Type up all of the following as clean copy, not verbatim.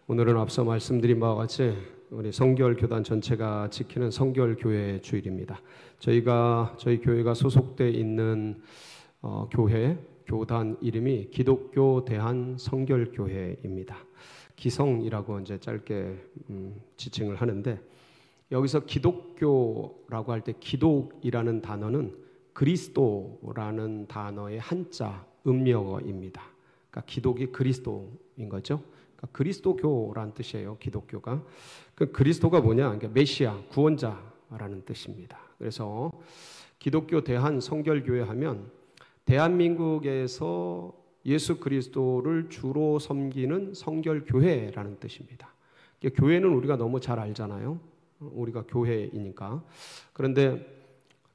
오늘은 앞서 말씀드린 바와 같이 우리 성결교단 전체가 지키는 성결교회 주일입니다. 저희 교회가 소속되어 있는 교단 이름이 기독교 대한성결교회입니다. 기성이라고 이제 짧게 지칭을 하는데, 여기서 기독교라고 할 때 기독이라는 단어는 그리스도라는 단어의 한자 음력어입니다. 그러니까 기독이 그리스도인 거죠. 그러니까 그리스도교라는 뜻이에요. 기독교가. 그 그리스도가 뭐냐? 그러니까 메시아, 구원자라는 뜻입니다. 그래서 기독교 대한성결교회 하면 대한민국에서 예수 그리스도를 주로 섬기는 성결교회라는 뜻입니다. 교회는 우리가 너무 잘 알잖아요. 우리가 교회이니까. 그런데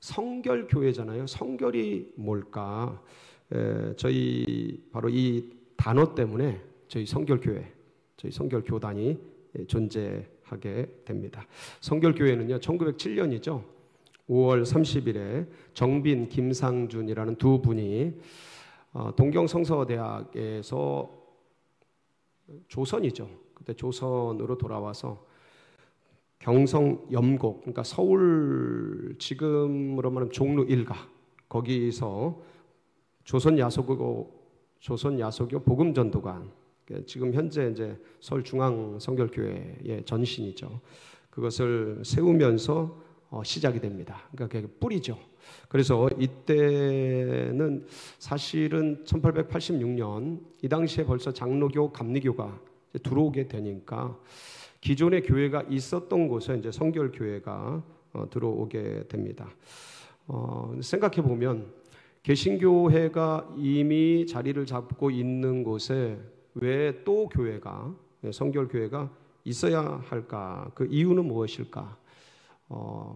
성결교회잖아요. 성결이 뭘까? 저희 바로 이 단어 때문에 저희 성결교회, 저희 성결교단이 존재하게 됩니다. 성결교회는요, 1907년이죠. 5월 30일에 정빈, 김상준이라는 두 분이 동경성서대학에서 조선이죠. 그때 조선으로 돌아와서 경성 염곡, 그러니까 서울 지금으로 말하면 종로 1가 거기서 조선야소교 복음전도관, 지금 현재 이제 서울중앙성결교회의 전신이죠. 그것을 세우면서 시작이 됩니다. 그러니까 그게 뿌리죠. 그래서 이때는 사실은 1886년 이 당시에 벌써 장로교, 감리교가 들어오게 되니까 기존의 교회가 있었던 곳에 이제 성결교회가 들어오게 됩니다. 생각해 보면 개신교회가 이미 자리를 잡고 있는 곳에 왜 또 교회가, 성결교회가 있어야 할까? 그 이유는 무엇일까?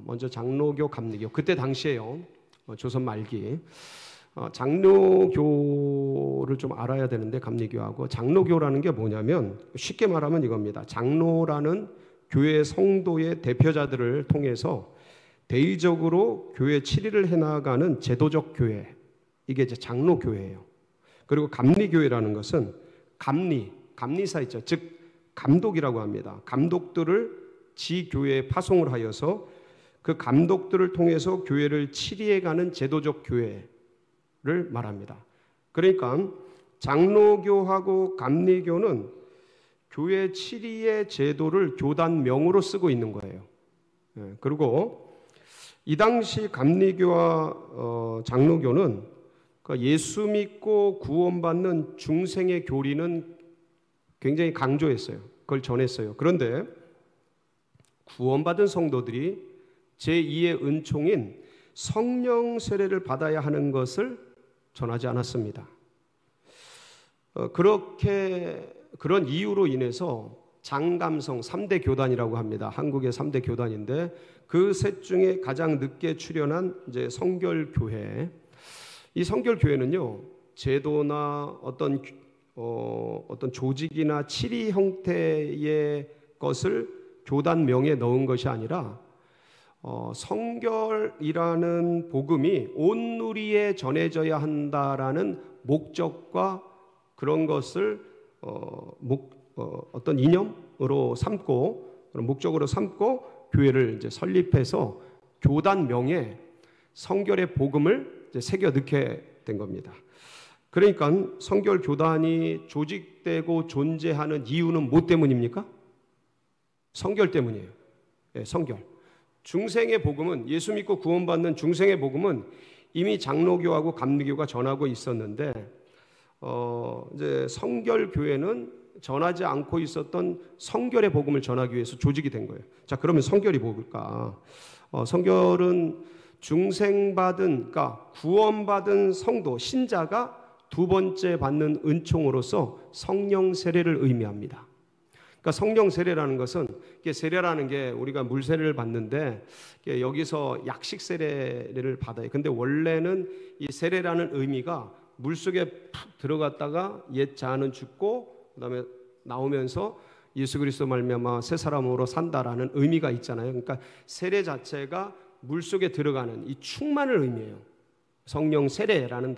먼저 장로교, 감리교. 그때 당시에요. 조선 말기. 장로교를 좀 알아야 되는데, 감리교하고. 장로교라는 게 뭐냐면 쉽게 말하면 이겁니다. 장로라는 교회 성도의 대표자들을 통해서 대의적으로 교회 치리를 해나가는 제도적 교회. 이게 이제 장로교회예요. 그리고 감리교회라는 것은 감리사 있죠. 즉 감독이라고 합니다. 감독들을 지 교회에 파송을 하여서 그 감독들을 통해서 교회를 치리해가는 제도적 교회를 말합니다. 그러니까 장로교하고 감리교는 교회 치리의 제도를 교단명으로 쓰고 있는 거예요. 그리고 이 당시 감리교와 장로교는 예수 믿고 구원받는 중생의 교리는 굉장히 강조했어요. 그걸 전했어요. 그런데 구원받은 성도들이 제2의 은총인 성령 세례를 받아야 하는 것을 전하지 않았습니다. 그런 이유로 인해서 장감성 3대 교단이라고 합니다. 한국의 3대 교단인데 그 셋 중에 가장 늦게 출현한 이제 성결교회. 이 성결교회는요, 제도나 어떤 조직이나 치리 형태의 것을 교단명에 넣은 것이 아니라 성결이라는 복음이 온 누리에 전해져야 한다라는 목적과 그런 것을 어떤 이념으로 삼고, 그런 목적으로 삼고 교회를 이제 설립해서 교단명에 성결의 복음을 이제 새겨 넣게 된 겁니다. 그러니까 성결교단이 조직되고 존재하는 이유는 뭐 때문입니까? 성결 때문이에요. 네, 성결. 중생의 복음은, 예수 믿고 구원받는 중생의 복음은 이미 장로교하고 감리교가 전하고 있었는데, 이제 성결교회는 전하지 않고 있었던 성결의 복음을 전하기 위해서 조직이 된 거예요. 자, 그러면 성결이 뭘까? 성결은 그러니까 구원받은 성도, 신자가 두 번째 받는 은총으로서 성령 세례를 의미합니다. 그러니까 성령 세례라는 것은, 세례라는 게 우리가 물 세례를 받는데 여기서 약식 세례를 받아요. 근데 원래는 이 세례라는 의미가 물 속에 푹 들어갔다가 옛 자아는 죽고 그다음에 나오면서 예수 그리스도 말미암아 새 사람으로 산다라는 의미가 있잖아요. 그러니까 세례 자체가 물 속에 들어가는 이 충만을 의미해요. 성령 세례라는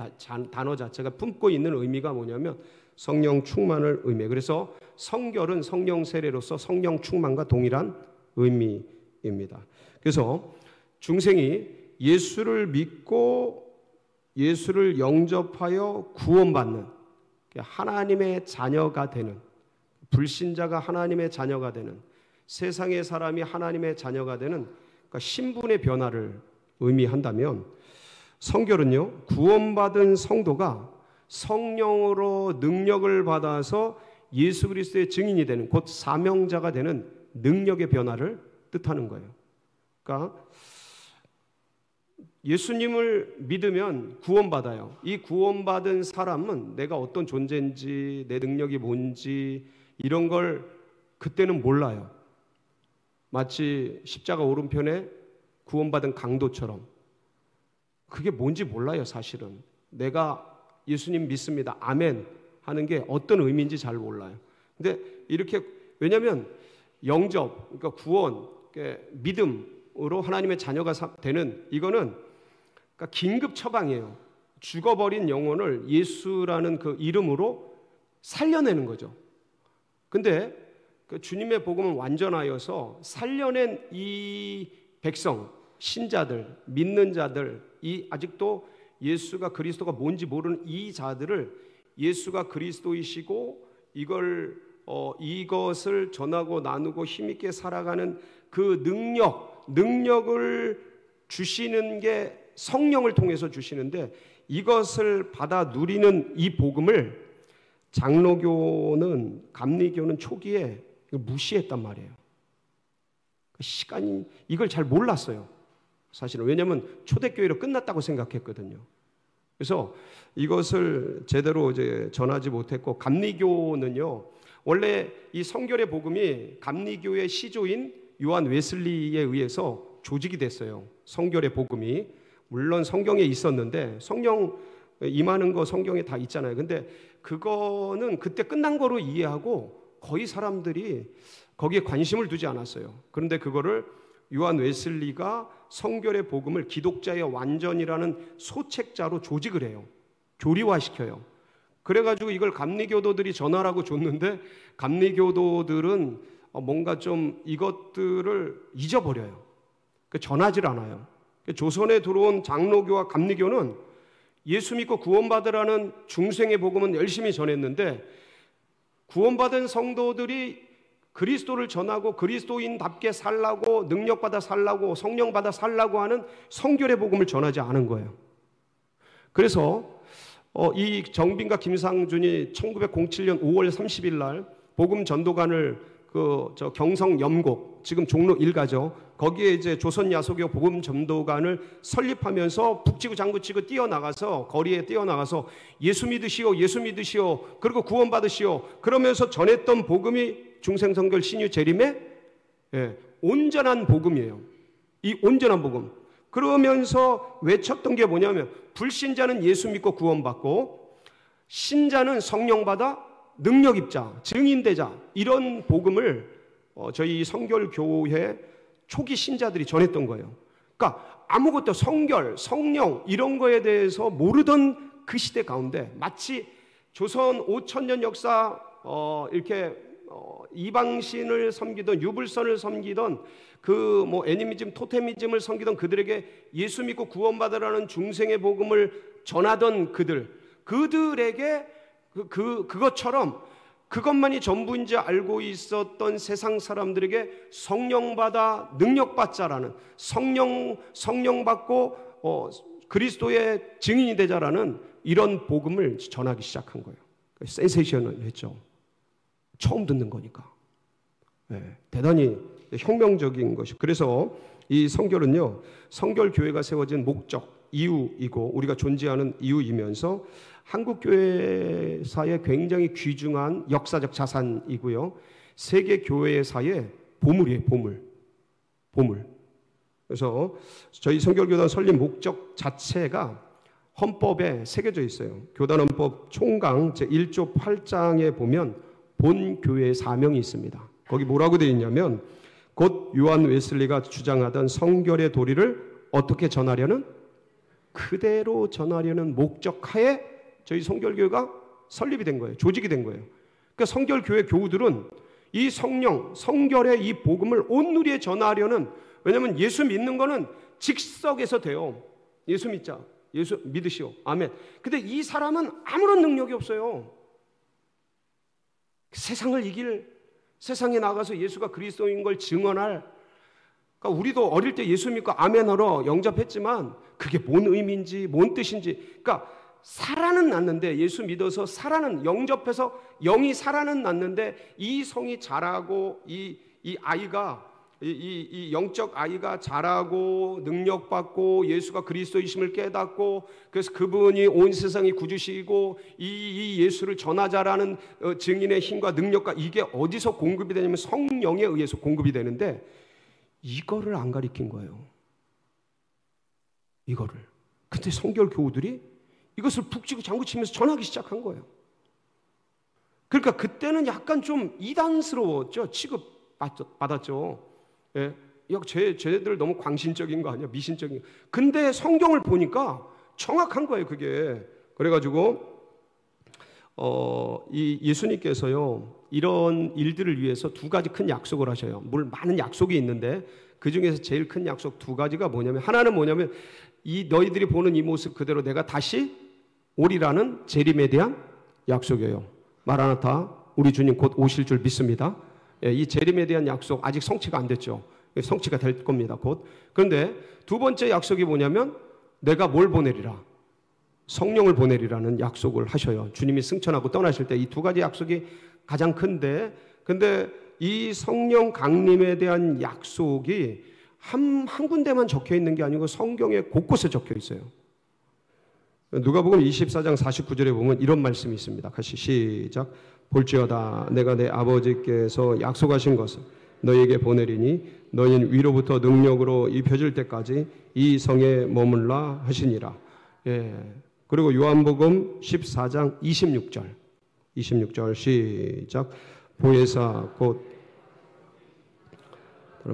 단어 자체가 품고 있는 의미가 뭐냐면 성령 충만을 의미해요. 그래서 성결은 성령 세례로서 성령 충만과 동일한 의미입니다. 그래서 중생이 예수를 믿고 예수를 영접하여 구원받는 하나님의 자녀가 되는, 불신자가 하나님의 자녀가 되는, 세상의 사람이 하나님의 자녀가 되는, 그러니까 신분의 변화를 의미한다면, 성결은요, 구원받은 성도가 성령으로 능력을 받아서 예수 그리스도의 증인이 되는, 곧 사명자가 되는 능력의 변화를 뜻하는 거예요. 그러니까 예수님을 믿으면 구원받아요. 이 구원받은 사람은 내가 어떤 존재인지, 내 능력이 뭔지 이런 걸 그때는 몰라요. 마치 십자가 오른편에 구원받은 강도처럼 그게 뭔지 몰라요. 사실은 내가 예수님 믿습니다, 아멘 하는 게 어떤 의미인지 잘 몰라요. 근데 이렇게, 왜냐하면 영접, 그러니까 구원, 믿음으로 하나님의 자녀가 되는, 이거는 그러니까 긴급 처방이에요. 죽어버린 영혼을 예수라는 그 이름으로 살려내는 거죠. 근데 그 주님의 복음은 완전하여서 살려낸 이 백성, 신자들, 믿는 자들, 이 아직도 예수가 그리스도가 뭔지 모르는 이 자들을 예수가 그리스도이시고 이것을 전하고 나누고 힘있게 살아가는 그 능력을 주시는 게 성령을 통해서 주시는데, 이것을 받아 누리는 이 복음을 장로교는, 감리교는 초기에 무시했단 말이에요. 시간이, 이걸 잘 몰랐어요, 사실은. 왜냐하면 초대교회로 끝났다고 생각했거든요. 그래서 이것을 제대로 이제 전하지 못했고, 감리교는요, 원래 이 성결의 복음이 감리교의 시조인 요한 웨슬리에 의해서 조직이 됐어요. 성결의 복음이. 물론 성경에 있었는데, 성령 임하는 거 성경에 다 있잖아요. 근데 그거는 그때 끝난 거로 이해하고 거의 사람들이 거기에 관심을 두지 않았어요. 그런데 그거를 요한 웨슬리가 성결의 복음을 기독자의 완전이라는 소책자로 조직을 해요. 교리화시켜요. 그래가지고 이걸 감리교도들이 전하라고 줬는데, 감리교도들은 뭔가 좀 이것들을 잊어버려요. 전하질 않아요. 조선에 들어온 장로교와 감리교는 예수 믿고 구원받으라는 중생의 복음은 열심히 전했는데, 구원받은 성도들이 그리스도를 전하고 그리스도인답게 살라고, 능력받아 살라고, 성령받아 살라고 하는 성결의 복음을 전하지 않은 거예요. 그래서 이 정빈과 김상준이 1907년 5월 30일 날 복음 전도관을 경성 염곡, 지금 종로 1가죠. 거기에 이제 조선 야소교 복음 전도관을 설립하면서 북치고 장구치고 뛰어나가서, 거리에 뛰어나가서 예수 믿으시오, 예수 믿으시오, 그리고 구원받으시오, 그러면서 전했던 복음이 중생성결 신유 재림의 온전한 복음이에요. 이 온전한 복음. 그러면서 외쳤던 게 뭐냐면, 불신자는 예수 믿고 구원받고 신자는 성령 받아 능력 입자, 증인되자, 이런 복음을 저희 성결교회 초기 신자들이 전했던 거예요. 그러니까 아무것도 성결, 성령 이런 거에 대해서 모르던 그 시대 가운데, 마치 조선 5,000년 역사 이렇게 이방신을 섬기던, 유불선을 섬기던, 애니미즘, 토테미즘을 섬기던 그들에게 예수 믿고 구원받으라는 중생의 복음을 전하던 그들에게 그것처럼 그것만이 전부인지 알고 있었던 세상 사람들에게 성령받아 능력받자라는, 성령받고 그리스도의 증인이 되자라는 이런 복음을 전하기 시작한 거예요. 센세이션을 했죠. 처음 듣는 거니까. 대단히 혁명적인 것이. 그래서 이 성결은요, 성결교회가 세워진 목적, 이유이고 우리가 존재하는 이유이면서 한국교회사의 굉장히 귀중한 역사적 자산이고요, 세계교회사의 보물이에요. 보물. 그래서 저희 성결교단 설립 목적 자체가 헌법에 새겨져 있어요. 교단헌법 총강 제1조 8장에 보면 본 교회의 사명이 있습니다. 거기 뭐라고 되어 있냐면, 곧 요한 웨슬리가 주장하던 성결의 도리를 어떻게 전하려는? 그대로 전하려는 목적하에 저희 성결교회가 설립이 된 거예요. 조직이 된 거예요. 그러니까 성결교회 교우들은 이 성령, 성결의 이 복음을 온 누리에 전하려는, 왜냐하면 예수 믿는 거는 즉석에서 돼요. 예수 믿자. 예수 믿으시오. 아멘. 근데 이 사람은 아무런 능력이 없어요. 세상을 이길, 세상에 나가서 예수가 그리스도인 걸 증언할, 그러니까 우리도 어릴 때 예수 믿고 아멘하러 영접했지만 그게 뭔 의미인지 뭔 뜻인지, 그러니까 살아는 났는데, 예수 믿어서 살아는, 영접해서 영이 살아는 났는데 이 성이 자라고 이 아이가, 이 영적 아이가 자라고 능력받고 예수가 그리스도이심을 깨닫고, 그래서 그분이 온 세상이 구주시고 이 예수를 전하자라는 증인의 힘과 능력과, 이게 어디서 공급이 되냐면 성령에 의해서 공급이 되는데, 이거를 안 가르친 거예요. 이거를. 근데 성결 교우들이 이것을 북치고 장구치면서 전하기 시작한 거예요. 그러니까 그때는 약간 좀 이단스러웠죠. 취급받았죠. 예, 쟤들 너무 광신적인 거 아니야? 미신적인 거. 근데 성경을 보니까 정확한 거예요, 그게. 그래가지고 이 예수님께서요, 이런 일들을 위해서 두 가지 큰 약속을 하셔요. 물론 많은 약속이 있는데 그 중에서 제일 큰 약속 두 가지가 뭐냐면, 하나는 뭐냐면 이 너희들이 보는 이 모습 그대로 내가 다시 오리라는 재림에 대한 약속이에요. 마라나타, 우리 주님 곧 오실 줄 믿습니다. 이 재림에 대한 약속 아직 성취가 안 됐죠. 성취가 될 겁니다, 곧. 그런데 두 번째 약속이 뭐냐면 내가 뭘 보내리라, 성령을 보내리라는 약속을 하셔요. 주님이 승천하고 떠나실 때 이 두 가지 약속이 가장 큰데, 근데 이 성령 강림에 대한 약속이 한 군데만 적혀 있는 게 아니고 성경에 곳곳에 적혀 있어요. 누가복음 24장 49절에 보면 이런 말씀이 있습니다. 같이 시작. 볼지어다 내가 내 아버지께서 약속하신 것을 너희에게 보내리니 너희는 위로부터 능력으로 입혀질 때까지 이 성에 머물라 하시니라. 예. 그리고 요한복음 14장 26절 시작. 보혜사 곧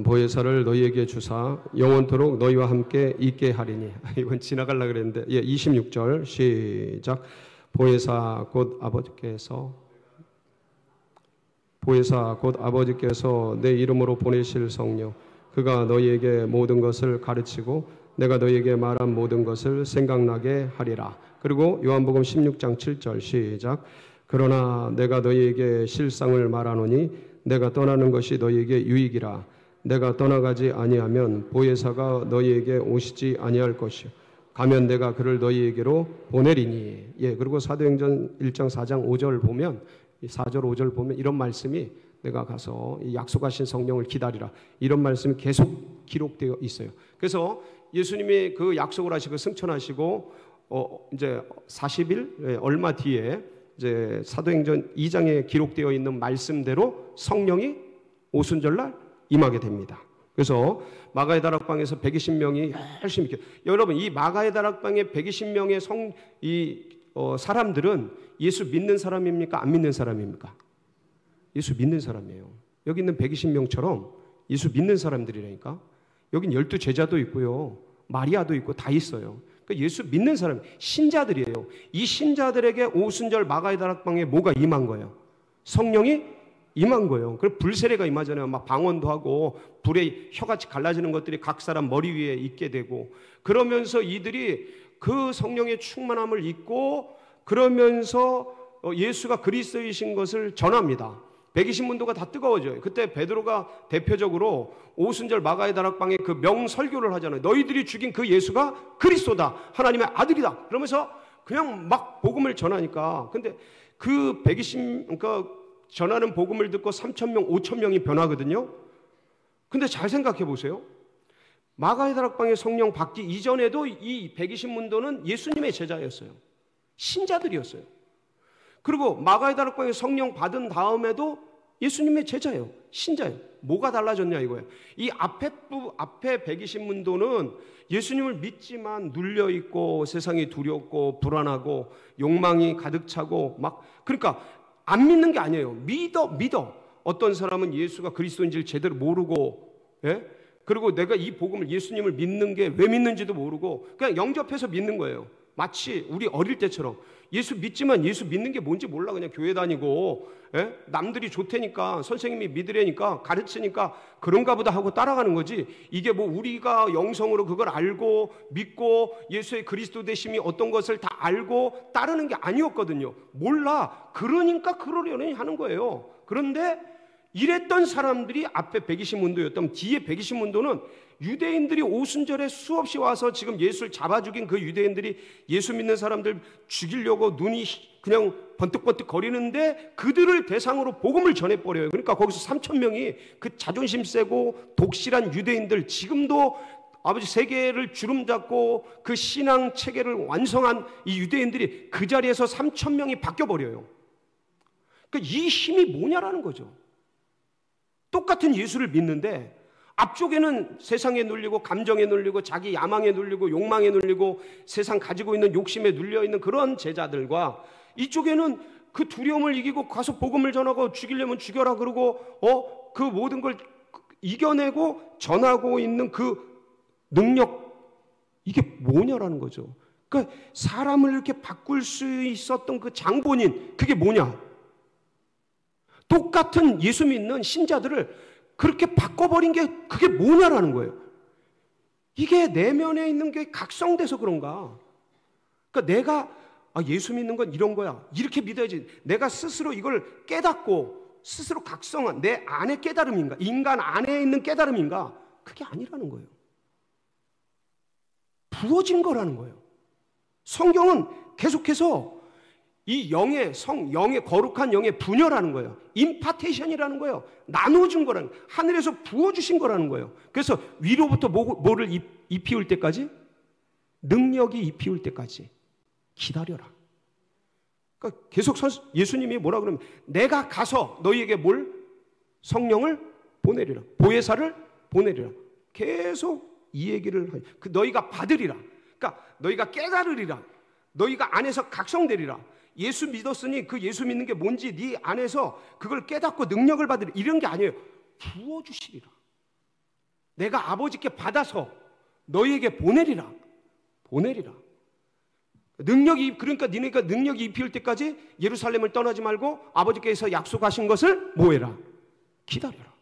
보혜사를 너희에게 주사 영원토록 너희와 함께 있게 하리니. 이건 지나가려고 그랬는데, 예, 26절 시작. 보혜사 곧 아버지께서 내 이름으로 보내실 성령, 그가 너희에게 모든 것을 가르치고 내가 너희에게 말한 모든 것을 생각나게 하리라. 그리고 요한복음 16장 7절 시작. 그러나 내가 너희에게 실상을 말하노니 내가 떠나는 것이 너희에게 유익이라. 내가 떠나가지 아니하면 보혜사가 너희에게 오시지 아니할 것이요 가면 내가 그를 너희에게로 보내리니. 예, 그리고 사도행전 1장 4장 5절 보면, 4절 5절 보면 이런 말씀이, 내가 가서 이 약속하신 성령을 기다리라, 이런 말씀이 계속 기록되어 있어요. 그래서 예수님이 그 약속을 하시고 승천하시고 이제 40일 얼마 뒤에 이제 사도행전 2장에 기록되어 있는 말씀대로 성령이 오순절날 임하게 됩니다. 그래서 마가의 다락방에서 120명이 열심히 여러분, 이 마가의 다락방에 120명의 사람들은 예수 믿는 사람입니까? 안 믿는 사람입니까? 예수 믿는 사람이에요. 여기 있는 120명처럼 예수 믿는 사람들이라니까. 여긴 12제자도 있고요, 마리아도 있고 다 있어요. 그러니까 예수 믿는 사람, 신자들이에요. 이 신자들에게 오순절 마가의 다락방에 뭐가 임한 거예요? 성령이 임한 거예요. 그리고 불세례가 임하잖아요. 막 방언도 하고 불에 혀같이 갈라지는 것들이 각 사람 머리 위에 있게 되고, 그러면서 이들이 그 성령의 충만함을 입고 그러면서 예수가 그리스도이신 것을 전합니다. 120문도가 다 뜨거워져요. 그때 베드로가 대표적으로 오순절 마가의 다락방에 그 명설교를 하잖아요. 너희들이 죽인 그 예수가 그리스도다, 하나님의 아들이다, 그러면서 그냥 막 복음을 전하니까. 근데 그 120, 그러니까 전하는 복음을 듣고 3,000명, 5,000명이 변하거든요. 근데 잘 생각해 보세요. 마가의 다락방에 성령 받기 이전에도 이 120문도는 예수님의 제자였어요. 신자들이었어요. 그리고 마가의 다락방에 성령 받은 다음에도 예수님의 제자예요. 신자예요. 뭐가 달라졌냐 이거예요. 이 앞에 120문도는 예수님을 믿지만 눌려있고 세상이 두렵고 불안하고 욕망이 가득 차고 막, 그러니까 안 믿는 게 아니에요. 믿어. 어떤 사람은 예수가 그리스도인지를 제대로 모르고, 예? 그리고 내가 이 복음을, 예수님을 믿는 게 왜 믿는지도 모르고 그냥 영접해서 믿는 거예요. 마치 우리 어릴 때처럼 예수 믿지만 예수 믿는 게 뭔지 몰라. 그냥 교회 다니고, 남들이 좋다니까, 선생님이 믿으려니까, 가르치니까 그런가 보다 하고 따라가는 거지. 이게 뭐 우리가 영성으로 그걸 알고 믿고 예수의 그리스도 되심이 어떤 것을 다 알고 따르는 게 아니었거든요. 몰라. 그러니까 그러려니 하는 거예요. 그런데 이랬던 사람들이 앞에 120문도였다면 뒤에 120문도는 유대인들이 오순절에 수없이 와서 지금 예수를 잡아 죽인 그 유대인들이 예수 믿는 사람들 죽이려고 눈이 그냥 번뜩번뜩 거리는데 그들을 대상으로 복음을 전해버려요. 그러니까 거기서 3,000명이 그 자존심 세고 독실한 유대인들, 지금도 아버지 세계를 주름잡고 그 신앙 체계를 완성한 이 유대인들이 그 자리에서 3,000명이 바뀌어버려요. 그러니까 이 힘이 뭐냐라는 거죠. 똑같은 예수를 믿는데 앞쪽에는 세상에 눌리고 감정에 눌리고 자기 야망에 눌리고 욕망에 눌리고 세상 가지고 있는 욕심에 눌려있는 그런 제자들과 이쪽에는 그 두려움을 이기고 가서 복음을 전하고 죽이려면 죽여라 그러고 그 모든 걸 이겨내고 전하고 있는 그 능력, 이게 뭐냐라는 거죠. 그러니까 사람을 이렇게 바꿀 수 있었던 그 장본인, 그게 뭐냐? 똑같은 예수 믿는 신자들을 그렇게 바꿔버린 게 그게 뭐냐라는 거예요. 이게 내면에 있는 게 각성돼서 그런가? 그러니까 내가 예수 믿는 건 이런 거야, 이렇게 믿어야지. 내가 스스로 이걸 깨닫고 스스로 각성한 내 안의 깨달음인가? 인간 안에 있는 깨달음인가? 그게 아니라는 거예요. 부어진 거라는 거예요. 성경은 계속해서 이 영의 거룩한 영의 분열하는 거예요. 임파테이션이라는 거예요. 나눠준 거라는 거예요. 하늘에서 부어주신 거라는 거예요. 그래서 위로부터 뭐를 입히울 때까지, 능력이 입히울 때까지 기다려라. 그러니까 계속 예수님이 뭐라 그러면 내가 가서 너희에게 성령을 보내리라, 보혜사를 보내리라. 계속 이 얘기를 너희가 받으리라. 그러니까 너희가 깨달으리라. 너희가 안에서 각성되리라. 예수 믿었으니 그 예수 믿는 게 뭔지 네 안에서 그걸 깨닫고 능력을 받으리라. 이런 게 아니에요. 부어주시리라. 내가 아버지께 받아서 너희에게 보내리라. 그러니까 니네가 능력이 입힐 때까지 예루살렘을 떠나지 말고 아버지께서 약속하신 것을 뭐해라? 기다려라.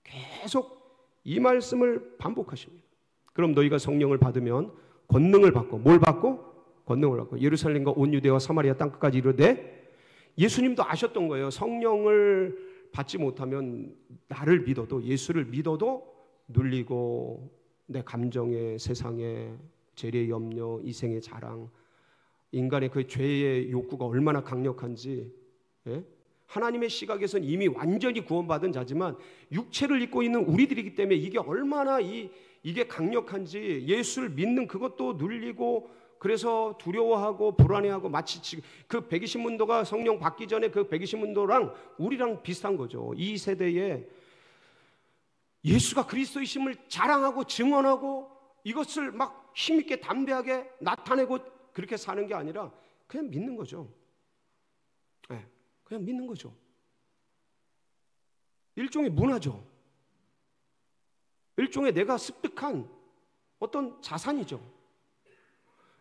계속 이 말씀을 반복하십니다. 그럼 너희가 성령을 받으면 권능을 받고, 뭘 받고? 권능을 받고 예루살렘과 온 유대와 사마리아 땅끝까지 이르되, 예수님도 아셨던 거예요. 성령을 받지 못하면 나를 믿어도, 예수를 믿어도 눌리고 내 감정에, 세상에, 재리의 염려, 이생의 자랑, 인간의 그 죄의 욕구가 얼마나 강력한지, 하나님의 시각에서는 이미 완전히 구원받은 자지만 육체를 입고 있는 우리들이기 때문에 이게 얼마나 이게 강력한지, 예수를 믿는 그것도 눌리고 그래서 두려워하고 불안해하고, 마치 지금 그 120문도가 성령 받기 전에 그 120문도랑 우리랑 비슷한 거죠. 이 세대에 예수가 그리스도이심을 자랑하고 증언하고 이것을 막 힘있게 담대하게 나타내고 그렇게 사는 게 아니라 그냥 믿는 거죠. 그냥 믿는 거죠. 일종의 문화죠. 일종의 내가 습득한 어떤 자산이죠.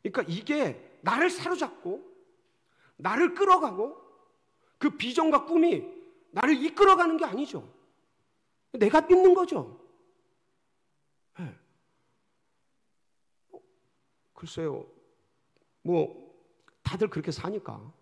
그러니까 이게 나를 사로잡고 나를 끌어가고 그 비전과 꿈이 나를 이끌어가는 게 아니죠. 내가 믿는 거죠. 글쎄요, 다들 그렇게 사니까.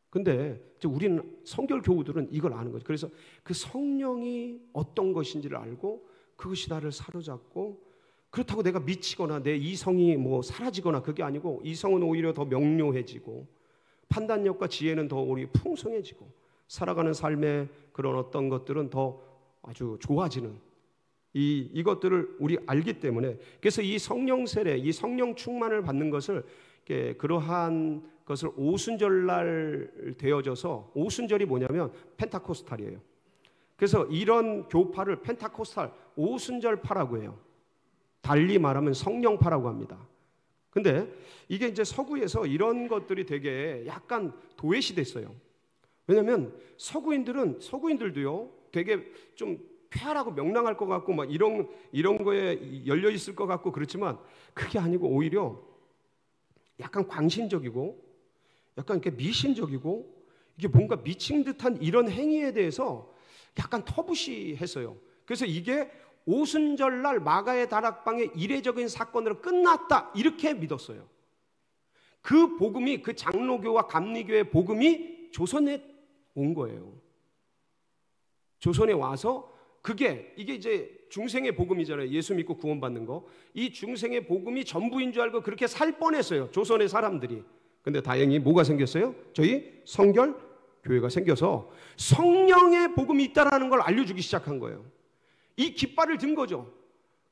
근데 우리는 성결 교우들은 이걸 아는 거죠. 그래서 그 성령이 어떤 것인지를 알고 그것이 나를 사로잡고, 그렇다고 내가 미치거나 내 이성이 사라지거나 그게 아니고, 이성은 오히려 더 명료해지고 판단력과 지혜는 더 우리 풍성해지고 살아가는 삶의 그런 어떤 것들은 더 아주 좋아지는 이것들을 우리 알기 때문에, 그래서 이 성령 세례, 이 성령 충만을 받는 것을 그러한 것을 오순절날 되어져서, 오순절이 뭐냐면 펜타코스탈이에요. 그래서 이런 교파를 펜타코스탈 오순절파라고 해요. 달리 말하면 성령파라고 합니다. 근데 이게 이제 서구에서 이런 것들이 되게 약간 도외시 됐어요. 왜냐하면 서구인들도요 되게 좀 쾌활하고 명랑할 것 같고 막 이런 거에 열려 있을 것 같고 그렇지만 그게 아니고 오히려 약간 광신적이고 약간 이렇게 미신적이고 이게 뭔가 미친 듯한 이런 행위에 대해서 약간 터부시했어요. 그래서 이게 오순절날 마가의 다락방의 이례적인 사건으로 끝났다 이렇게 믿었어요. 그 복음이, 그 장로교와 감리교의 복음이 조선에 온 거예요. 조선에 와서 이게 이제 중생의 복음이잖아요. 예수 믿고 구원받는 거. 이 중생의 복음이 전부인 줄 알고 그렇게 살 뻔했어요. 조선의 사람들이. 근데 다행히 뭐가 생겼어요? 저희 성결교회가 생겨서 성령의 복음이 있다라는 걸 알려주기 시작한 거예요. 이 깃발을 든 거죠.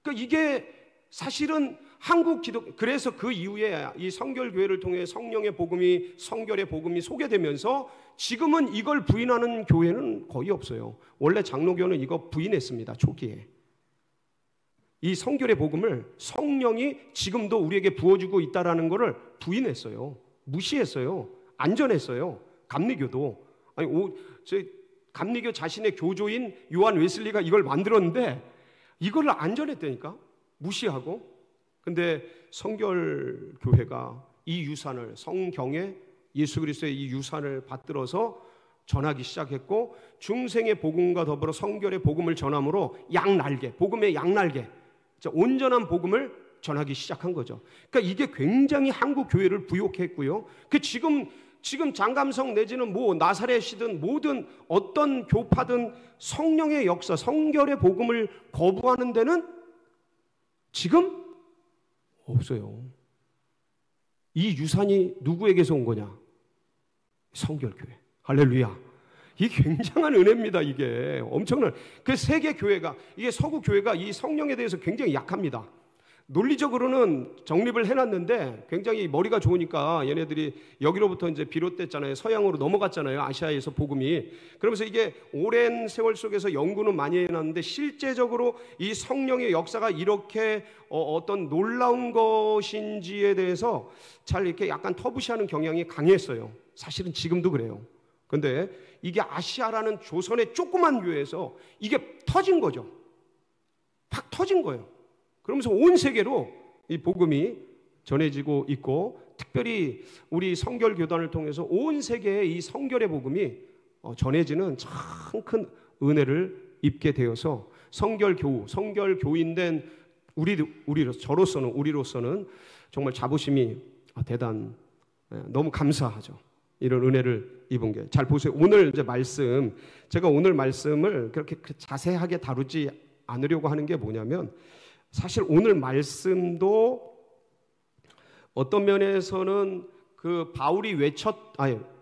그러니까 이게 사실은 한국 그래서 그 이후에 이 성결교회를 통해 성령의 복음이, 성결의 복음이 소개되면서 지금은 이걸 부인하는 교회는 거의 없어요. 원래 장로교는 이거 부인했습니다. 초기에. 이 성결의 복음을 성령이 지금도 우리에게 부어주고 있다라는 것을 부인했어요. 무시했어요. 안전했어요. 감리교도. 감리교 자신의 교조인 요한 웨슬리가 이걸 만들었는데 이걸 안전했다니까? 무시하고. 근데 성결교회가 이 유산을, 성경에 예수 그리스도의 이 유산을 받들어서 전하기 시작했고, 중생의 복음과 더불어 성결의 복음을 전함으로 양날개, 복음의 양날개, 온전한 복음을 전하기 시작한 거죠. 그러니까 이게 굉장히 한국 교회를 부욕했고요. 지금 장감성 내지는 뭐 나사렛이든 모든 어떤 교파든 성령의 역사, 성결의 복음을 거부하는 데는 지금 없어요. 이 유산이 누구에게서 온 거냐? 성결교회. 할렐루야. 이게 굉장한 은혜입니다. 이게 엄청난. 그 세계 교회가, 이게 서구 교회가 이 성령에 대해서 굉장히 약합니다. 논리적으로는 정립을 해놨는데 굉장히 머리가 좋으니까 얘네들이 여기로부터 이제 비롯됐잖아요. 서양으로 넘어갔잖아요. 아시아에서 복음이. 그러면서 이게 오랜 세월 속에서 연구는 많이 해놨는데 실제적으로 이 성령의 역사가 이렇게 어떤 놀라운 것인지에 대해서 잘 이렇게 약간 터부시하는 경향이 강했어요. 사실은 지금도 그래요. 근데 이게 아시아라는 조선의 조그만 교회에서 이게 터진 거죠. 팍 터진 거예요. 그러면서 온 세계로 이 복음이 전해지고 있고, 특별히 우리 성결교단을 통해서 온 세계에 이 성결의 복음이 전해지는 참 큰 은혜를 입게 되어서 성결교인된 우리로서는 정말 자부심이 너무 감사하죠. 이런 은혜를 입은 게. 잘 보세요. 오늘 이제 제가 오늘 말씀을 그렇게 자세하게 다루지 않으려고 하는 게 뭐냐면, 사실 오늘 말씀도 어떤 면에서는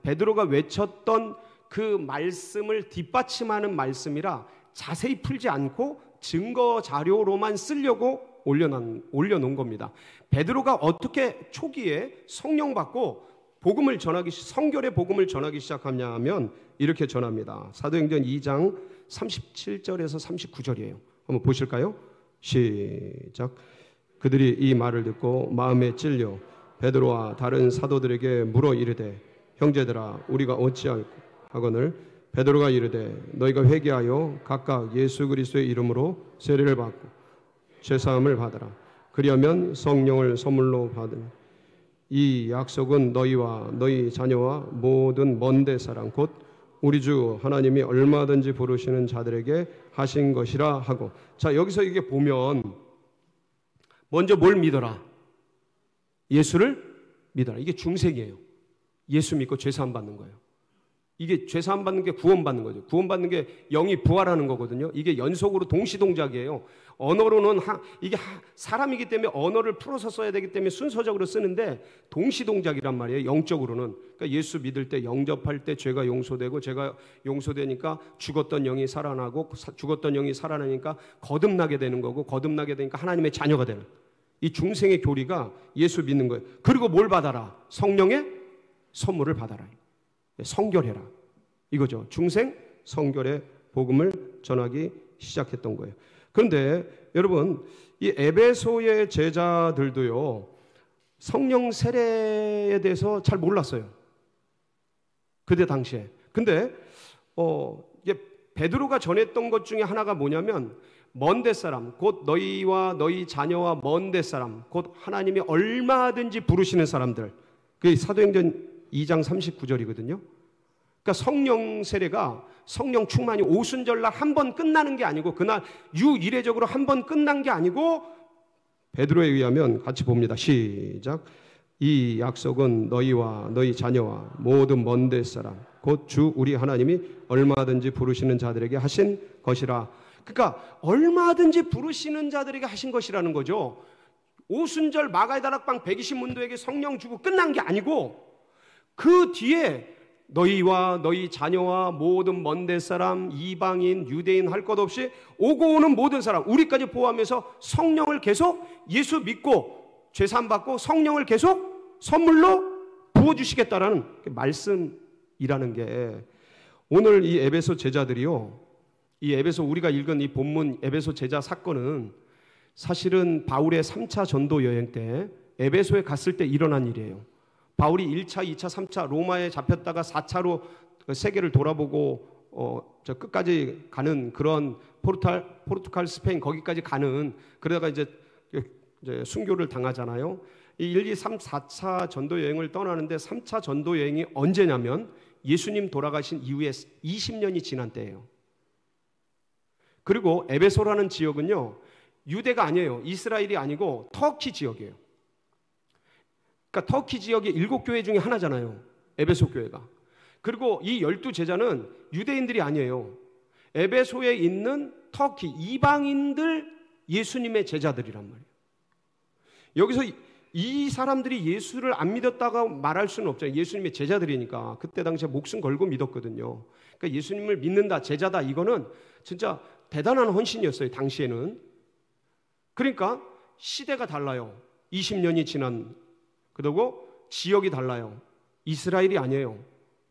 베드로가 외쳤던 그 말씀을 뒷받침하는 말씀이라 자세히 풀지 않고 증거 자료로만 쓰려고 올려놓은 겁니다. 베드로가 어떻게 초기에 성령 받고 성결의 복음을 전하기 시작하냐 하면 이렇게 전합니다. 사도행전 2장 37절에서 39절이에요. 한번 보실까요? 시작. 그들이 이 말을 듣고 마음에 찔려 베드로와 다른 사도들에게 물어 이르되, 형제들아, 우리가 어찌할꼬 하거늘 베드로가 이르되, 너희가 회개하여 각각 예수 그리스도의 이름으로 세례를 받고 죄사함을 받으라. 그리하면 성령을 선물로 받으니 이 약속은 너희와 너희 자녀와 모든 먼데 사람 곧 우리 주 하나님이 얼마든지 부르시는 자들에게 하신 것이라 하고. 자, 여기서 이게 보면 먼저 뭘 믿어라? 예수를 믿어라. 이게 중생이에요. 예수 믿고 죄사함 받는 거예요. 이게 죄사함 받는 게 구원받는 거죠. 구원받는 게 영이 부활하는 거거든요. 이게 연속으로 동시동작이에요. 언어로는 이게 사람이기 때문에 언어를 풀어서 써야 되기 때문에 순서적으로 쓰는데 동시동작이란 말이에요. 영적으로는. 그러니까 예수 믿을 때, 영접할 때 죄가 용서되고, 죄가 용서되니까 죽었던 영이 살아나고, 죽었던 영이 살아나니까 거듭나게 되는 거고, 거듭나게 되니까 하나님의 자녀가 되는, 이 중생의 교리가 예수 믿는 거예요. 그리고 뭘 받아라? 성령의 선물을 받아라. 성결해라. 이거죠. 중생 성결의 복음을 전하기 시작했던 거예요. 그런데 여러분, 이 에베소의 제자들도요, 성령 세례에 대해서 잘 몰랐어요. 그때 당시에. 근데 이게 베드로가 전했던 것 중에 하나가 뭐냐면 먼 데사람, 곧 너희와 너희 자녀와 먼 데사람, 곧 하나님이 얼마든지 부르시는 사람들. 그게 사도행전 2장 39절이거든요. 그러니까 성령 세례가 성령 충만이 오순절날 한 번 끝나는 게 아니고 그날 유일회적으로 한 번 끝난 게 아니고 베드로에 의하면 같이 봅니다. 시작. 이 약속은 너희와 너희 자녀와 모든 먼 데 사람 곧 주 우리 하나님이 얼마든지 부르시는 자들에게 하신 것이라. 그러니까 얼마든지 부르시는 자들에게 하신 것이라는 거죠. 오순절 마가의 다락방 120문도에게 성령 주고 끝난 게 아니고 그 뒤에 너희와 너희 자녀와 모든 먼 데 사람, 이방인, 유대인 할 것 없이 오고 오는 모든 사람, 우리까지 포함해서 성령을 계속 예수 믿고 죄사함 받고 성령을 계속 선물로 부어주시겠다라는 말씀이라는 게 오늘 이 에베소 제자들이요, 이 에베소 우리가 읽은 이 본문 에베소 제자 사건은 사실은 바울의 3차 전도 여행 때 에베소에 갔을 때 일어난 일이에요. 바울이 1차, 2차, 3차 로마에 잡혔다가 4차로 세계를 돌아보고 저 끝까지 가는 그런 포르투갈, 스페인 거기까지 가는, 그러다가 이제 순교를 당하잖아요. 이 1, 2, 3, 4차 전도 여행을 떠나는데 3차 전도 여행이 언제냐면 예수님 돌아가신 이후에 20년이 지난 때예요. 그리고 에베소라는 지역은요, 유대가 아니에요. 이스라엘이 아니고 터키 지역이에요. 그러니까 터키 지역의 7교회 중에 하나잖아요, 에베소 교회가. 그리고 이 12제자는 유대인들이 아니에요. 에베소에 있는 터키 이방인들 예수님의 제자들이란 말이에요. 여기서 이 사람들이 예수를 안 믿었다고 말할 수는 없잖아요. 예수님의 제자들이니까. 그때 당시에 목숨 걸고 믿었거든요. 그러니까 예수님을 믿는다, 제자다, 이거는 진짜 대단한 헌신이었어요, 당시에는. 그러니까 시대가 달라요. 20년이 지난. 그리고 지역이 달라요. 이스라엘이 아니에요.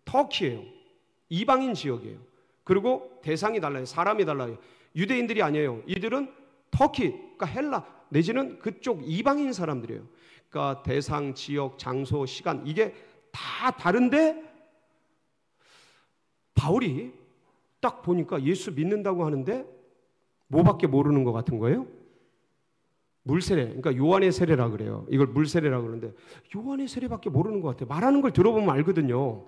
터키예요. 이방인 지역이에요. 그리고 대상이 달라요. 사람이 달라요. 유대인들이 아니에요. 이들은 터키, 그러니까 헬라 내지는 그쪽 이방인 사람들이에요. 그러니까 대상, 지역, 장소, 시간 이게 다 다른데 바울이 딱 보니까 예수 믿는다고 하는데 뭐밖에 모르는 것 같은 거예요? 물세례, 그러니까 요한의 세례라 그래요. 이걸 물세례라 그러는데 요한의 세례밖에 모르는 것 같아요. 말하는 걸 들어보면 알거든요.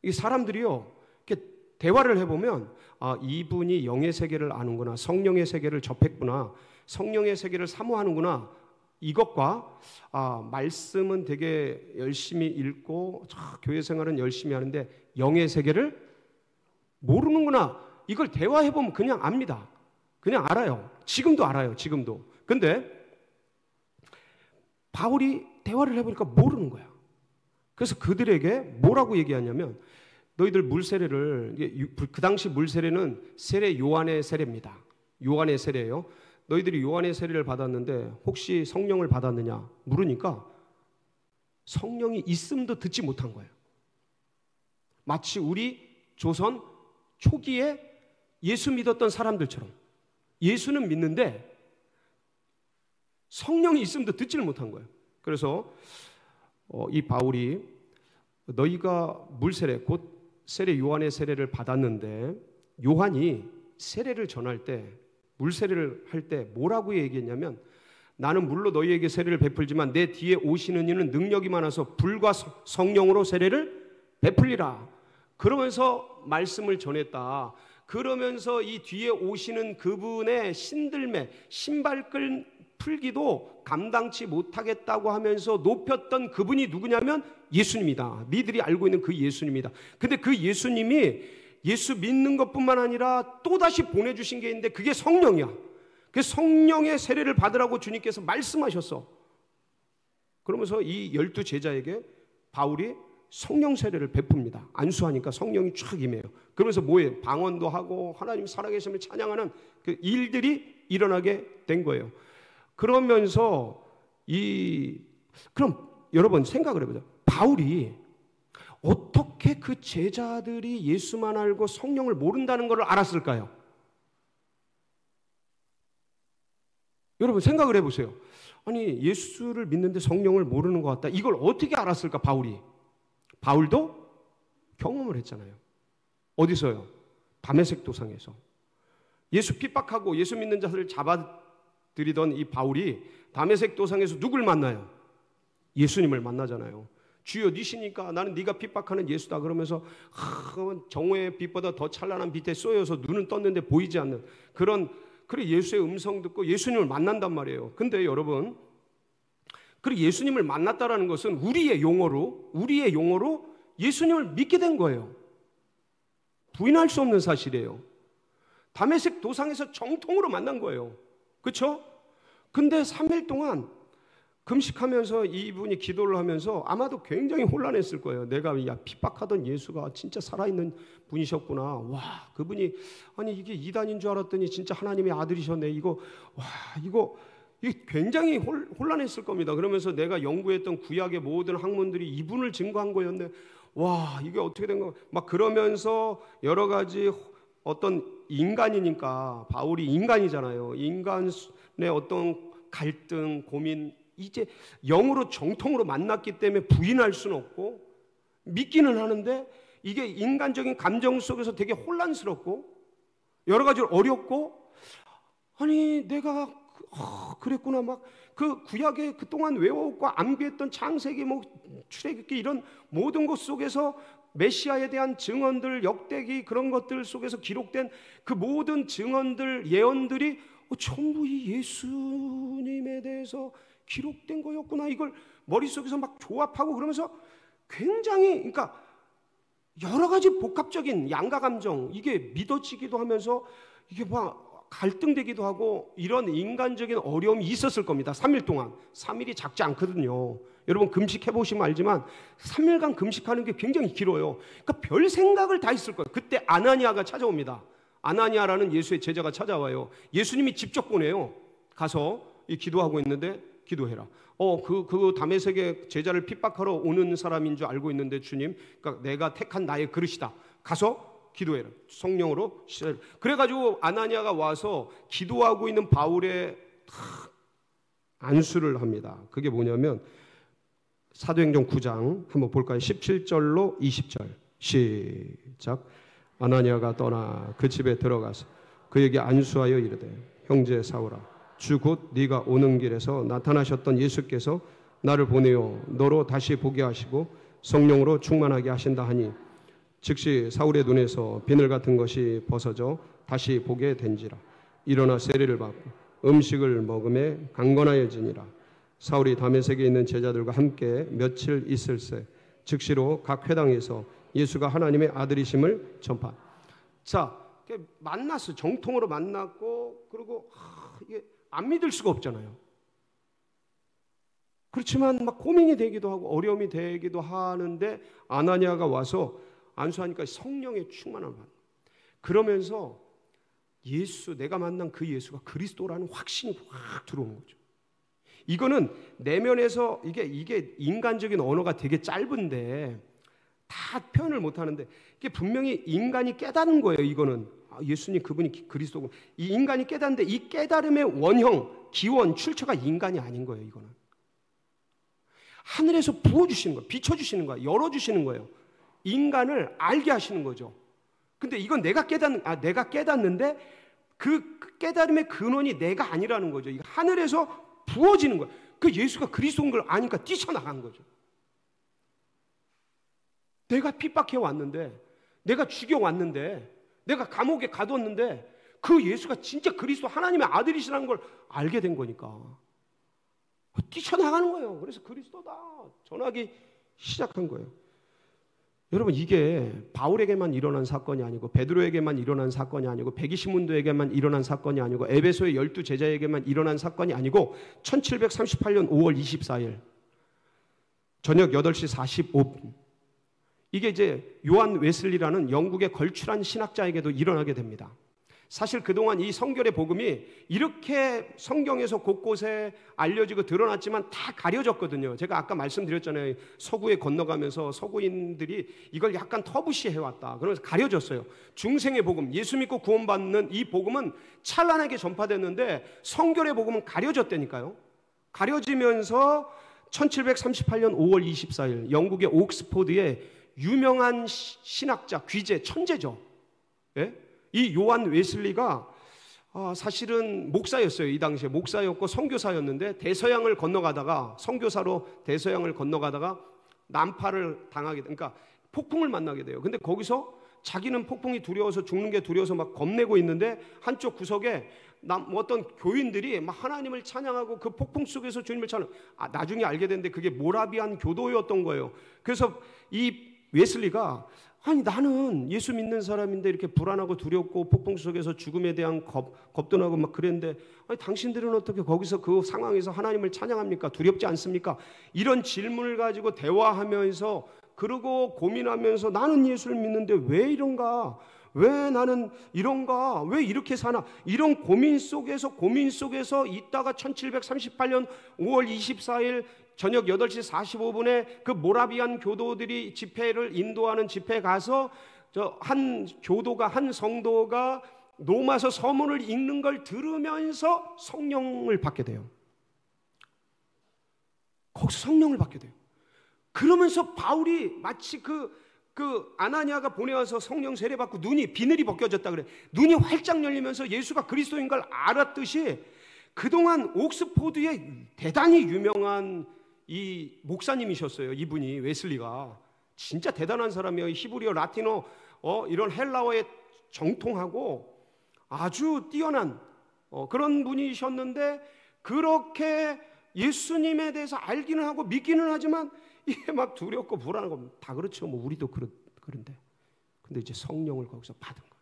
이 사람들이요, 이렇게 대화를 해보면 아, 이분이 영의 세계를 아는구나, 성령의 세계를 접했구나, 성령의 세계를 사모하는구나, 이것과 아, 말씀은 되게 열심히 읽고 교회 생활은 열심히 하는데 영의 세계를 모르는구나, 이걸 대화해보면 그냥 압니다. 그냥 알아요. 지금도 알아요. 지금도. 근데 바울이 대화를 해보니까 모르는 거야. 그래서 그들에게 뭐라고 얘기하냐면 너희들 물세례를, 그 당시 물세례는 세례 요한의 세례입니다. 요한의 세례예요. 너희들이 요한의 세례를 받았는데 혹시 성령을 받았느냐 물으니까 성령이 있음도 듣지 못한 거예요. 마치 우리 조선 초기에 예수 믿었던 사람들처럼 예수는 믿는데 성령이 있음도 듣지를 못한 거예요. 그래서 이 바울이 너희가 물세례, 곧 세례 요한의 세례를 받았는데 요한이 세례를 전할 때, 물세례를 할 때 뭐라고 얘기했냐면 나는 물로 너희에게 세례를 베풀지만 내 뒤에 오시는 이는 능력이 많아서 불과 성령으로 세례를 베풀리라. 그러면서 말씀을 전했다. 그러면서 이 뒤에 오시는 그분의 신들매, 신발끈 풀기도 감당치 못하겠다고 하면서 높였던 그분이 누구냐면 예수님이다. 니들이 알고 있는 그 예수님이다. 근데 그 예수님이 예수 믿는 것뿐만 아니라 또다시 보내주신 게 있는데 그게 성령이야. 그 성령의 세례를 받으라고 주님께서 말씀하셨어. 그러면서 이 12제자에게 바울이 성령 세례를 베풉니다. 안수하니까 성령이 쫙 임해요. 그러면서 뭐예요? 방언도 하고 하나님 살아계심을 찬양하는 그 일들이 일어나게 된 거예요. 그러면서 그럼 여러분 생각을 해보자. 바울이 어떻게 그 제자들이 예수만 알고 성령을 모른다는 것을 알았을까요? 여러분 생각을 해보세요. 아니 예수를 믿는데 성령을 모르는 것 같다. 이걸 어떻게 알았을까 바울이? 바울도 경험을 했잖아요. 어디서요? 다메섹 도상에서 예수 핍박하고 예수 믿는 자들을 잡아들이던 이 바울이 다메섹 도상에서 누굴 만나요? 예수님을 만나잖아요. 주여 니시니까 나는 네가 핍박하는 예수다. 그러면서 정오의 빛보다 더 찬란한 빛에 쏘여서 눈은 떴는데 보이지 않는 그래 예수의 음성 듣고 예수님을 만난단 말이에요. 근데 여러분, 그리고 예수님을 만났다라는 것은 우리의 용어로 예수님을 믿게 된 거예요. 부인할 수 없는 사실이에요. 다메섹 도상에서 정통으로 만난 거예요. 그렇죠? 근데 3일 동안 금식하면서 이분이 기도를 하면서 아마도 굉장히 혼란했을 거예요. 내가 핍박하던 예수가 진짜 살아있는 분이셨구나. 와, 그분이 아니 이게 이단인 줄 알았더니 진짜 하나님의 아들이셨네. 이거 굉장히 혼란했을 겁니다. 그러면서 내가 연구했던 구약의 모든 학문들이 이분을 증거한 거였네. 와, 이게 어떻게 된 거? 막 그러면서 여러 가지 어떤 인간이니까, 바울이 인간이잖아요. 인간의 어떤 갈등, 고민, 이제 영으로 정통으로 만났기 때문에 부인할 수는 없고 믿기는 하는데 이게 인간적인 감정 속에서 되게 혼란스럽고 여러 가지로 어렵고, 아니 내가 그랬구나. 막 그 구약에 그동안 외워오고 암기했던 창세기, 출애굽기 이런 모든 것 속에서 메시아에 대한 증언들, 역대기 그런 것들 속에서 기록된 그 모든 증언들, 예언들이 전부 이 예수님에 대해서 기록된 거였구나. 이걸 머릿속에서 막 조합하고 그러면서 굉장히, 그러니까 여러 가지 복합적인 양가 감정, 이게 믿어지기도 하면서 이게 막 갈등되기도 하고 이런 인간적인 어려움이 있었을 겁니다. 3일 동안. 3일이 작지 않거든요. 여러분 금식해 보시면 알지만 3일간 금식하는 게 굉장히 길어요. 그러니까 별 생각을 다 했을 거예요. 그때 아나니아가 찾아옵니다. 아나니아라는 예수의 제자가 찾아와요. 예수님이 직접 보내요. 가서 기도하고 있는데 기도해라. 그 다메섹의 제자를 핍박하러 오는 사람인 줄 알고 있는데 주님, 그러니까 내가 택한 나의 그릇이다. 가서 기도해라. 성령으로. 그래가지고 아나니아가 와서 기도하고 있는 바울의 안수를 합니다. 그게 뭐냐면 사도행전 9장 한번 볼까요? 17절로 20절 시작. 아나니아가 떠나 그 집에 들어가서 그에게 안수하여 이르되 형제 사울아, 주 곧 네가 오는 길에서 나타나셨던 예수께서 나를 보내어 너로 다시 보게 하시고 성령으로 충만하게 하신다 하니 즉시 사울의 눈에서 비늘 같은 것이 벗어져 다시 보게 된지라. 일어나 세례를 받고 음식을 먹음에 강건하여지니라. 사울이 다메섹에 있는 제자들과 함께 며칠 있을새 즉시로 각 회당에서 예수가 하나님의 아들이심을 전파. 자, 만났어. 정통으로 만났고, 그리고 이게 안 믿을 수가 없잖아요. 그렇지만 막 고민이 되기도 하고 어려움이 되기도 하는데 아나니아가 와서 안수하니까 성령의 충만함을 받는. 그러면서 내가 만난 그 예수가 그리스도라는 확신이 확 들어오는 거죠. 이거는 내면에서 이게 인간적인 언어가 되게 짧은데 다 표현을 못 하는데 이게 분명히 인간이 깨닫는 거예요. 이거는 예수님 그분이 그리스도고, 이 인간이 깨닫는데 이 깨달음의 원형, 기원, 출처가 인간이 아닌 거예요. 이거는 하늘에서 부어주시는 거예요. 비춰주시는 거예요. 열어주시는 거예요. 인간을 알게 하시는 거죠. 근데 이건 내가 깨닫는데 그 깨달음의 근원이 내가 아니라는 거죠. 이거 하늘에서 부어지는 거예요. 그 예수가 그리스도인 걸 아니까 뛰쳐나간 거죠. 내가 핍박해 왔는데, 내가 죽여 왔는데, 내가 감옥에 가뒀는데 그 예수가 진짜 그리스도 하나님의 아들이시라는 걸 알게 된 거니까 뛰쳐나가는 거예요. 그래서 그리스도다 전하기 시작한 거예요. 여러분, 이게 바울에게만 일어난 사건이 아니고 베드로에게만 일어난 사건이 아니고 백이시문도에게만 일어난 사건이 아니고 에베소의 12제자에게만 일어난 사건이 아니고 1738년 5월 24일 저녁 8시 45분 이게 이제 요한 웨슬리라는 영국의 걸출한 신학자에게도 일어나게 됩니다. 사실 그동안 이 성결의 복음이 이렇게 성경에서 곳곳에 알려지고 드러났지만 다 가려졌거든요. 제가 아까 말씀드렸잖아요. 서구에 건너가면서 서구인들이 이걸 약간 터부시해왔다. 그러면서 가려졌어요. 중생의 복음, 예수 믿고 구원받는 이 복음은 찬란하게 전파됐는데 성결의 복음은 가려졌다니까요. 가려지면서 1738년 5월 24일 영국의 옥스포드의 유명한 신학자, 귀재, 천재죠. 예? 이 요한 웨슬리가 사실은 목사였어요. 이 당시에 목사였고 선교사였는데 대서양을 건너가다가 선교사로 대서양을 건너가다가 난파를 당하게, 그러니까 폭풍을 만나게 돼요. 근데 거기서 자기는 폭풍이 두려워서 죽는 게 두려워서 막 겁내고 있는데 한쪽 구석에 어떤 교인들이 막 하나님을 찬양하고 그 폭풍 속에서 주님을 나중에 알게 됐는데 그게 모라비안 교도였던 거예요. 그래서 이 웨슬리가 아니 나는 예수 믿는 사람인데 이렇게 불안하고 두렵고 폭풍 속에서 죽음에 대한 겁도 나고 막 그랬는데 아니 당신들은 어떻게 거기서 그 상황에서 하나님을 찬양합니까? 두렵지 않습니까? 이런 질문을 가지고 대화하면서 그러고 고민하면서 나는 예수를 믿는데 왜 이런가? 왜 나는 이런가? 왜 이렇게 사나? 이런 고민 속에서 있다가 1738년 5월 24일 저녁 8시 45분에 그 모라비안 교도들이 집회를 인도하는 집회에 가서 한 성도가 로마서 서문을 읽는 걸 들으면서 성령을 받게 돼요. 거기서 성령을 받게 돼요. 그러면서 바울이 마치 그 아나니아가 보내와서 성령 세례받고 비늘이 벗겨졌다 그래. 눈이 활짝 열리면서 예수가 그리스도인 걸 알았듯이 그동안 옥스포드의 대단히 유명한 이 목사님이셨어요. 이분이 웨슬리가 진짜 대단한 사람이에요. 히브리어, 라틴어, 이런 헬라어에 정통하고 아주 뛰어난 그런 분이셨는데 그렇게 예수님에 대해서 알기는 하고 믿기는 하지만 이게 막 두렵고 불안하고 다 그렇죠. 뭐 우리도 그런데 근데 이제 성령을 거기서 받은 거예요.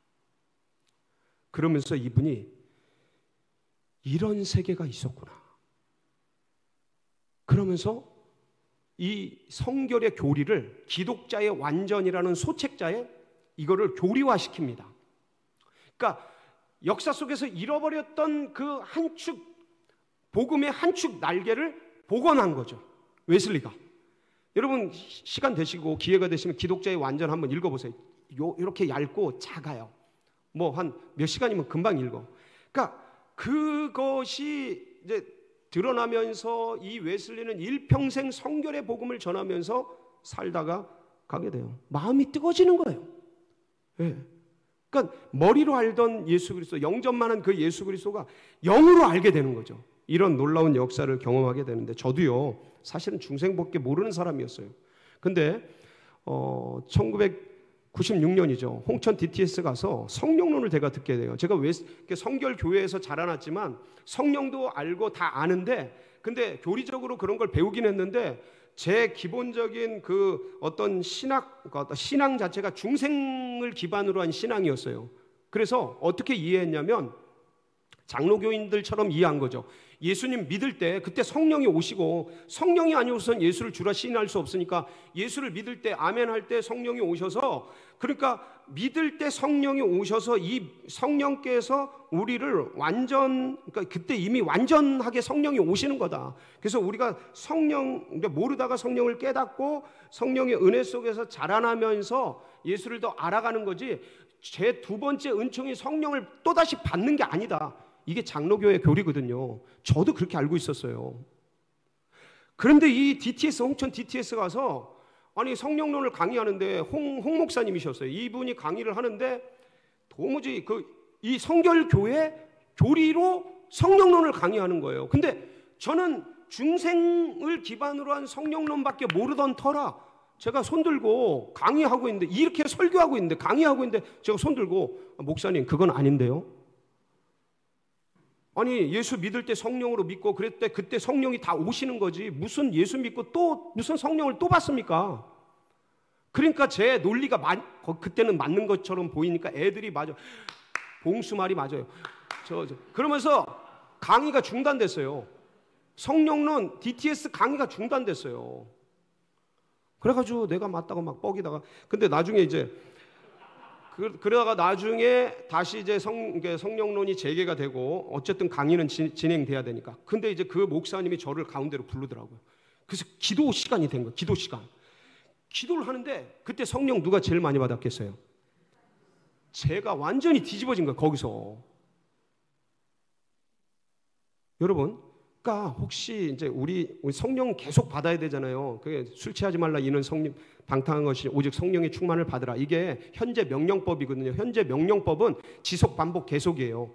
그러면서 이분이 이런 세계가 있었구나. 그러면서 이 성결의 교리를 기독자의 완전이라는 소책자에 이거를 교리화시킵니다. 그러니까 역사 속에서 잃어버렸던 그 한 축 복음의 한 축 날개를 복원한 거죠. 웨슬리가. 여러분 시간 되시고 기회가 되시면 기독자의 완전 한번 읽어보세요. 이렇게 얇고 작아요. 뭐 한 몇 시간이면 금방 읽어. 그러니까 그것이 이제 드러나면서 이 웨슬리는 일평생 성결의 복음을 전하면서 살다가 가게 돼요. 마음이 뜨거워지는 거예요. 네. 그러니까 머리로 알던 예수 그리스도, 영접만한 그 예수 그리스도가 영으로 알게 되는 거죠. 이런 놀라운 역사를 경험하게 되는데 저도요 사실은 중생밖에 모르는 사람이었어요. 근데 1996년이죠. 홍천 DTS 가서 성령론을 제가 듣게 돼요. 제가 왜 성결 교회에서 자라났지만 성령도 알고 다 아는데 근데 교리적으로 그런 걸 배우긴 했는데 제 기본적인 그 어떤 신앙 자체가 중생을 기반으로 한 신앙이었어요. 그래서 어떻게 이해했냐면 장로교인들처럼 이해한 거죠. 예수님 믿을 때 그때 성령이 오시고 성령이 아니고선 예수를 주라 시인할 수 없으니까 예수를 믿을 때 아멘 할 때 성령이 오셔서 그러니까 믿을 때 성령이 오셔서 이 성령께서 우리를 그러니까 그때 이미 완전하게 성령이 오시는 거다. 그래서 우리가 그러니까 모르다가 성령을 깨닫고 성령의 은혜 속에서 자라나면서 예수를 더 알아가는 거지 제 두 번째 은총이 성령을 또다시 받는 게 아니다. 이게 장로교의 교리거든요. 저도 그렇게 알고 있었어요. 그런데 이 홍천 DTS 가서 아니 성령론을 강의하는데 홍 목사님이셨어요. 이분이 강의를 하는데 도무지 이 성결교회 교리로 성령론을 강의하는 거예요. 근데 저는 중생을 기반으로 한 성령론밖에 모르던 터라 제가 손들고 강의하고 있는데 이렇게 설교하고 있는데 강의하고 있는데 제가 손들고 목사님 그건 아닌데요. 아니 예수 믿을 때 성령으로 믿고 그때 성령이 다 오시는 거지 무슨 예수 믿고 또 무슨 성령을 또 받습니까? 그러니까 제 논리가 그때는 맞는 것처럼 보이니까 애들이 맞아 봉수 말이 맞아요. 그러면서 강의가 중단됐어요. 성령론 DTS 강의가 중단됐어요. 그래가지고 내가 맞다고 막 뻐기다가 근데 나중에 이제 그러다가 나중에 다시 이제 성령론이 재개가 되고 어쨌든 강의는 진행돼야 되니까. 근데 이제 그 목사님이 저를 가운데로 부르더라고요. 그래서 기도 시간이 된 거예요. 기도 시간. 기도를 하는데 그때 성령 누가 제일 많이 받았겠어요? 제가 완전히 뒤집어진 거예요. 거기서. 여러분 그러니까 혹시 이제 우리 성령 계속 받아야 되잖아요. 그게 술 취하지 말라 이는 성령 방탕한 것이 오직 성령의 충만을 받으라. 이게 현재 명령법이거든요. 현재 명령법은 지속 반복 계속이에요.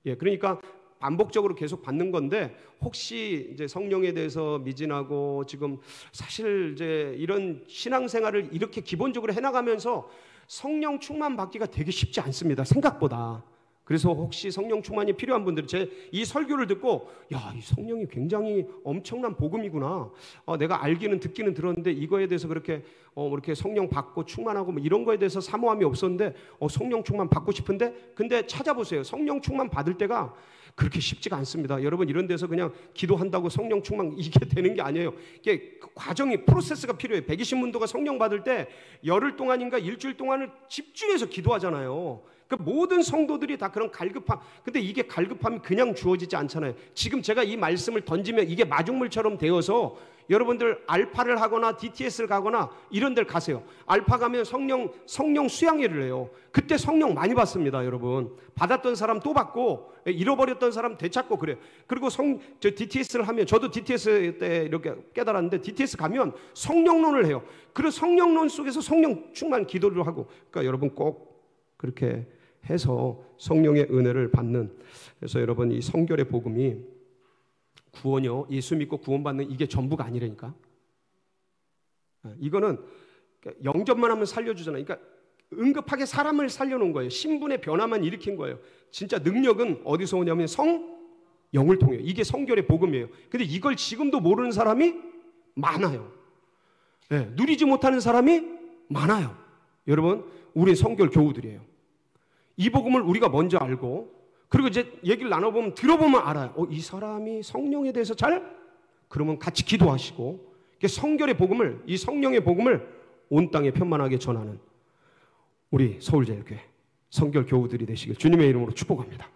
예, 그러니까 반복적으로 계속 받는 건데 혹시 이제 성령에 대해서 미진하고 지금 사실 이제 이런 신앙생활을 이렇게 기본적으로 해나가면서 성령 충만 받기가 되게 쉽지 않습니다. 생각보다. 그래서 혹시 성령 충만이 필요한 분들은 제 이 설교를 듣고 야, 이 성령이 굉장히 엄청난 복음이구나. 내가 알기는 듣기는 들었는데 이거에 대해서 그렇게 이렇게 성령 받고 충만하고 뭐 이런 거에 대해서 사모함이 없었는데 성령 충만 받고 싶은데 근데 찾아보세요. 성령 충만 받을 때가 그렇게 쉽지가 않습니다. 여러분 이런 데서 그냥 기도한다고 성령 충만 이게 되는 게 아니에요. 이게 과정이 프로세스가 필요해요. 120문도가 성령 받을 때 열흘 동안인가 일주일 동안을 집중해서 기도하잖아요. 그 모든 성도들이 다 그런 갈급함. 근데 이게 갈급함이 그냥 주어지지 않잖아요. 지금 제가 이 말씀을 던지면 이게 마중물처럼 되어서 여러분들 알파를 하거나 DTS를 가거나 이런 데를 가세요. 알파 가면 성령 수양회를 해요. 그때 성령 많이 받습니다, 여러분. 받았던 사람 또 받고 잃어버렸던 사람 되찾고 그래요. 그리고 저 DTS를 하면 저도 DTS 때 이렇게 깨달았는데 DTS 가면 성령론을 해요. 그리고 성령론 속에서 성령 충만 기도를 하고. 그러니까 여러분 꼭 그렇게 해서 성령의 은혜를 받는. 그래서 여러분 이 성결의 복음이 구원이요, 예수 믿고 구원받는 이게 전부가 아니라니까. 이거는 영접만 하면 살려주잖아요. 그러니까 응급하게 사람을 살려놓은 거예요. 신분의 변화만 일으킨 거예요. 진짜 능력은 어디서 오냐면 영을 통해요. 이게 성결의 복음이에요. 근데 이걸 지금도 모르는 사람이 많아요. 네, 누리지 못하는 사람이 많아요. 여러분 우리 성결 교우들이에요. 이 복음을 우리가 먼저 알고 그리고 이제 얘기를 나눠보면 들어보면 알아요. 이 사람이 성령에 대해서 그러면 같이 기도하시고 성결의 복음을 이 성령의 복음을 온 땅에 편만하게 전하는 우리 서울제일교회 성결 교우들이 되시길 주님의 이름으로 축복합니다.